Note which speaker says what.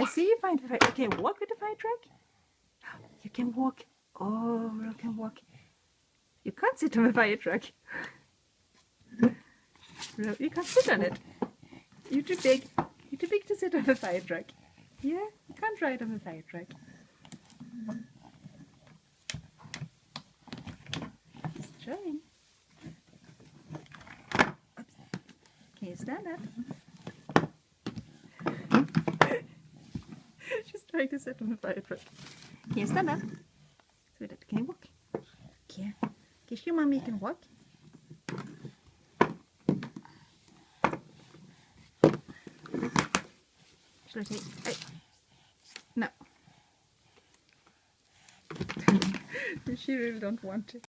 Speaker 1: Yeah, see, find the fire. You can walk with the fire truck. You can walk. Oh, you can walk. You can't sit on the fire truck. No, you can't sit on it. You're too big. You're too big to sit on the fire truck. Yeah, you can't ride on the fire truck. Just trying. Oops. Can you stand up? She's trying to sit on the fire truck. Can you stand up? Sweetheart, can you walk? Yeah. Kiss your mommy, you can walk. Shall I take? Hey. No. She really don't want to.